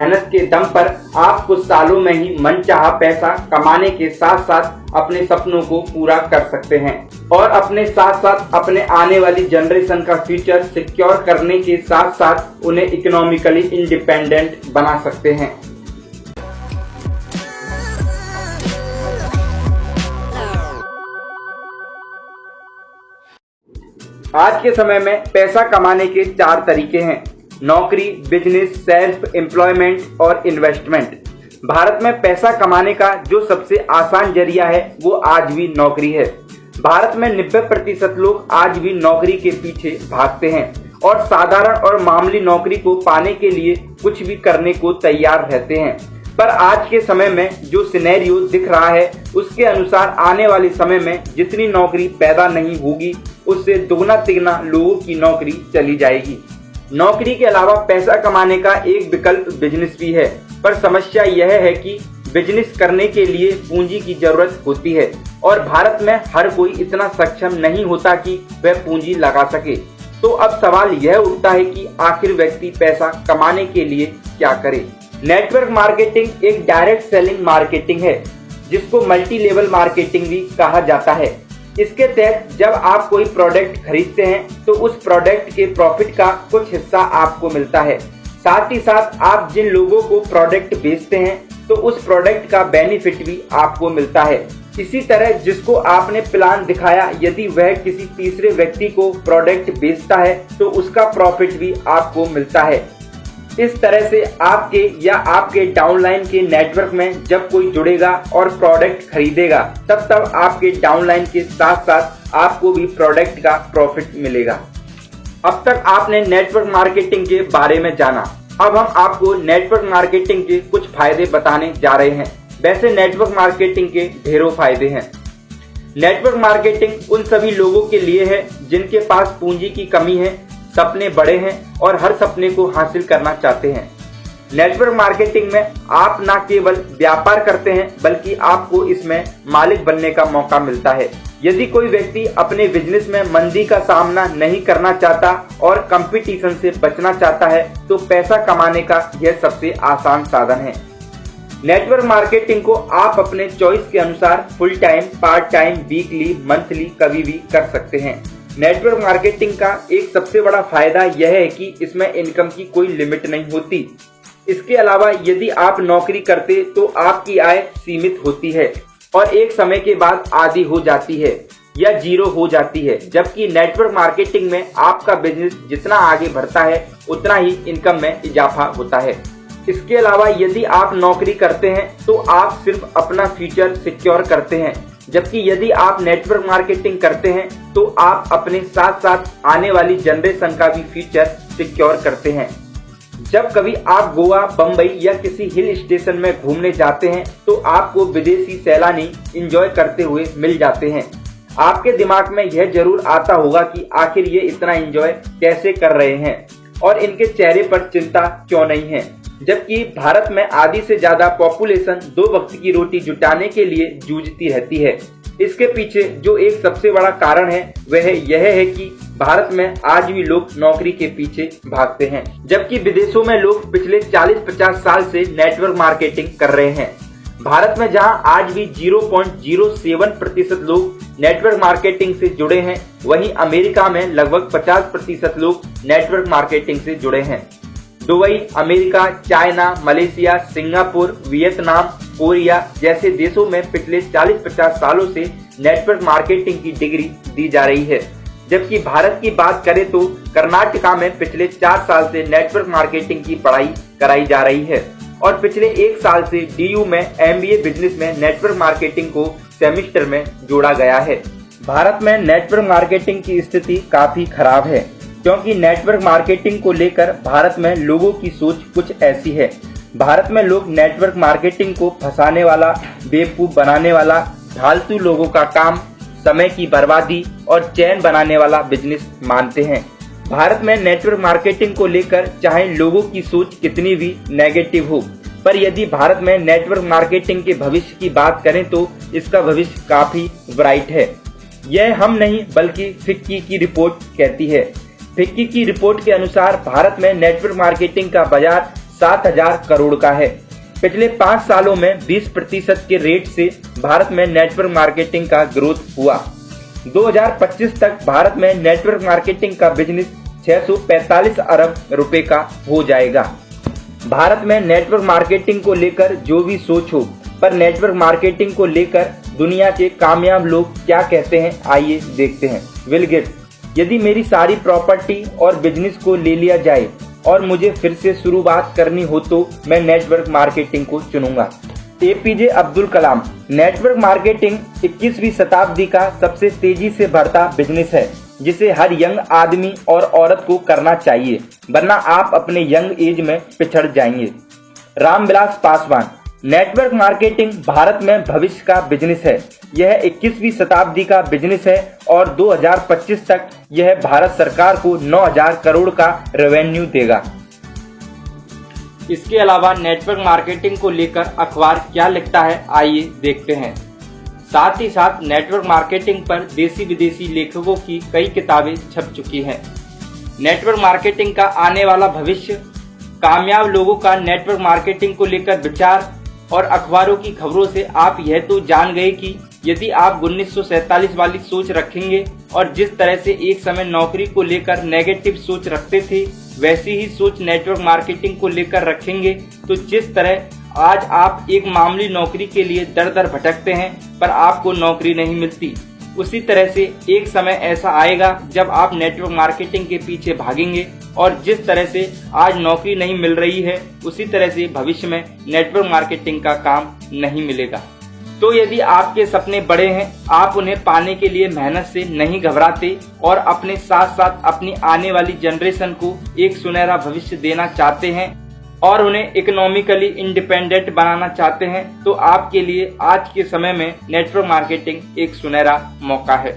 मेहनत के दम पर आप कुछ सालों में ही मनचाहा पैसा कमाने के साथ साथ अपने सपनों को पूरा कर सकते हैं और अपने साथ साथ अपने आने वाली जनरेशन का फ्यूचर सिक्योर करने के साथ साथ उन्हें इकोनॉमिकली इंडिपेंडेंट बना सकते हैं। आज के समय में पैसा कमाने के 4 तरीके हैं: नौकरी, बिजनेस, सेल्फ एम्प्लॉयमेंट और इन्वेस्टमेंट। भारत में पैसा कमाने का जो सबसे आसान जरिया है वो आज भी नौकरी है। भारत में 90% लोग आज भी नौकरी के पीछे भागते हैं और साधारण और मामूली नौकरी को पाने के लिए कुछ भी करने को तैयार रहते हैं। पर आज के समय में जो सिनेरियो दिख रहा है उसके अनुसार आने वाले समय में जितनी नौकरी पैदा नहीं होगी उससे दुगना तिगना लोगों की नौकरी चली जाएगी। नौकरी के अलावा पैसा कमाने का एक विकल्प बिजनेस भी है, पर समस्या यह है कि बिजनेस करने के लिए पूंजी की जरूरत होती है और भारत में हर कोई इतना सक्षम नहीं होता कि वह पूंजी लगा सके। तो अब सवाल यह उठता है कि आखिर व्यक्ति पैसा कमाने के लिए क्या करे। नेटवर्क मार्केटिंग एक डायरेक्ट सेलिंग मार्केटिंग है जिसको मल्टी लेवल मार्केटिंग भी कहा जाता है। इसके तहत जब आप कोई प्रोडक्ट खरीदते हैं तो उस प्रोडक्ट के प्रॉफिट का कुछ हिस्सा आपको मिलता है। साथ ही साथ आप जिन लोगों को प्रोडक्ट बेचते हैं तो उस प्रोडक्ट का बेनिफिट भी आपको मिलता है। इसी तरह जिसको आपने प्लान दिखाया यदि वह किसी तीसरे व्यक्ति को प्रोडक्ट बेचता है तो उसका प्रॉफिट भी आपको मिलता है। इस तरह से आपके या आपके डाउनलाइन के नेटवर्क में जब कोई जुड़ेगा और प्रोडक्ट खरीदेगा तब आपके डाउनलाइन के साथ साथ आपको भी प्रोडक्ट का प्रॉफिट मिलेगा। अब तक आपने नेटवर्क मार्केटिंग के बारे में जाना। अब हम आपको नेटवर्क मार्केटिंग के कुछ फायदे बताने जा रहे हैं। वैसे नेटवर्क मार्केटिंग के ढेरों फायदे हैं। नेटवर्क मार्केटिंग उन सभी लोगों के लिए है जिनके पास पूंजी की कमी है, सपने बड़े हैं और हर सपने को हासिल करना चाहते हैं। नेटवर्क मार्केटिंग में आप न केवल व्यापार करते हैं बल्कि आपको इसमें मालिक बनने का मौका मिलता है। यदि कोई व्यक्ति अपने बिजनेस में मंदी का सामना नहीं करना चाहता और कंपटीशन से बचना चाहता है तो पैसा कमाने का यह सबसे आसान साधन है। नेटवर्क मार्केटिंग को आप अपने चॉइस के अनुसार full time, part time, weekly, monthly कभी भी कर सकते हैं। नेटवर्क मार्केटिंग का एक सबसे बड़ा फायदा यह है कि इसमें इनकम की कोई लिमिट नहीं होती। इसके अलावा यदि आप नौकरी करते तो आपकी आय सीमित होती है और एक समय के बाद आधी हो जाती है या जीरो हो जाती है, जबकि नेटवर्क मार्केटिंग में आपका बिजनेस जितना आगे बढ़ता है उतना ही इनकम में इजाफा होता है। इसके अलावा यदि आप नौकरी करते हैं तो आप सिर्फ अपना फ्यूचर सिक्योर करते हैं, जबकि यदि आप नेटवर्क मार्केटिंग करते हैं तो आप अपने साथ साथ आने वाली जनरेशन का भी फ्यूचर सिक्योर करते हैं। जब कभी आप गोवा, बम्बई या किसी हिल स्टेशन में घूमने जाते हैं तो आपको विदेशी सैलानी एंजॉय करते हुए मिल जाते हैं। आपके दिमाग में यह जरूर आता होगा कि आखिर ये इतना एंजॉय कैसे कर रहे हैं और इनके चेहरे पर चिंता क्यों नहीं है, जबकि भारत में आधी से ज्यादा पॉपुलेशन 2 वक्त की रोटी जुटाने के लिए जूझती रहती है। इसके पीछे जो एक सबसे बड़ा कारण है वह यह है कि भारत में आज भी लोग नौकरी के पीछे भागते हैं, जबकि विदेशों में लोग पिछले 40-50 साल से नेटवर्क मार्केटिंग कर रहे हैं। भारत में जहां आज भी 0.07% लोग नेटवर्क मार्केटिंग से जुड़े हैं, वहीं अमेरिका में लगभग 50% लोग नेटवर्क मार्केटिंग से जुड़े हैं। Dubai, America, China, Malaysia, Singapore, Vietnam, Korea जैसे देशों में पिछले 40-50 सालों से नेटवर्क मार्केटिंग की डिग्री दी जा रही है, जबकि भारत की बात करें तो कर्नाटका में पिछले 4 साल से नेटवर्क मार्केटिंग की पढ़ाई कराई जा रही है और पिछले 1 साल से DU में MBA बिजनेस में नेटवर्क मार्केटिंग को सेमेस्टर में जोड़ा गया है। भारत में नेटवर्क मार्केटिंग की स्थिति काफी खराब है क्योंकि नेटवर्क मार्केटिंग को लेकर भारत में लोगों की सोच कुछ ऐसी है। भारत में लोग नेटवर्क मार्केटिंग को फंसाने वाला, बेवकूफ बनाने वाला, फालतू लोगों का काम, समय की बर्बादी और चैन बनाने वाला बिजनेस मानते हैं। भारत में नेटवर्क मार्केटिंग को लेकर चाहे लोगों की सोच कितनी भी नेगेटिव हो, पर यदि भारत में नेटवर्क मार्केटिंग के भविष्य की बात करें तो इसका भविष्य काफी ब्राइट है। यह हम नहीं बल्कि फिक्की की रिपोर्ट कहती है। फिक्की की रिपोर्ट के अनुसार भारत में नेटवर्क मार्केटिंग का बाजार 7,000 करोड़ का है। पिछले 5 सालों में 20% के रेट से भारत में नेटवर्क मार्केटिंग का ग्रोथ हुआ। 2025 तक भारत में नेटवर्क मार्केटिंग का बिजनेस 645 अरब रुपए का हो जाएगा। भारत में नेटवर्क मार्केटिंग को लेकर जो भी सोच हो, पर नेटवर्क मार्केटिंग को लेकर दुनिया के कामयाब लोग क्या कहते हैं, आइए देखते हैं। बिल गेट्स, यदि मेरी सारी प्रॉपर्टी और बिजनेस को ले लिया जाए और मुझे फिर से शुरुआत करनी हो तो मैं नेटवर्क मार्केटिंग को चुनूंगा। APJ Abdul Kalam, network marketing 21वीं शताब्दी का सबसे तेजी से बढ़ता बिजनेस है जिसे हर यंग आदमी और औरत को करना चाहिए, वरना आप अपने यंग एज में पिछड़ जाएंगे। रामविलास पासवान, नेटवर्क मार्केटिंग भारत में भविष्य का बिजनेस है। यह 21वीं शताब्दी का बिजनेस है और 2025 तक यह भारत सरकार को 9,000 करोड़ का रेवेन्यू देगा। इसके अलावा नेटवर्क मार्केटिंग को लेकर अखबार क्या लिखता है, आइए देखते हैं। साथ ही साथ नेटवर्क मार्केटिंग पर देसी विदेशी लेखकों की कई किताबें छप चुकी हैं। नेटवर्क मार्केटिंग का आने वाला भविष्य, कामयाब लोगों का नेटवर्क मार्केटिंग को लेकर विचार और अखबारों की खबरों से आप यह तो जान गए कि यदि आप 1947 वाली सोच रखेंगे और जिस तरह से एक समय नौकरी को लेकर नेगेटिव सोच रखते थे, वैसी ही सोच नेटवर्क मार्केटिंग को लेकर रखेंगे तो जिस तरह आज आप एक मामूली नौकरी के लिए दर दर भटकते हैं पर आपको नौकरी नहीं मिलती, उसी तरह से एक समय ऐसा आएगा जब आप नेटवर्क मार्केटिंग के पीछे भागेंगे और जिस तरह से आज नौकरी नहीं मिल रही है उसी तरह से भविष्य में नेटवर्क मार्केटिंग का काम नहीं मिलेगा। तो यदि आपके सपने बड़े हैं, आप उन्हें पाने के लिए मेहनत से नहीं घबराते और अपने साथ साथ अपनी आने वाली जनरेशन को एक सुनहरा भविष्य देना चाहते हैं और उन्हें इकोनॉमिकली इंडिपेंडेंट बनाना चाहते हैं, तो आपके लिए आज के समय में नेटवर्क मार्केटिंग एक सुनहरा मौका है।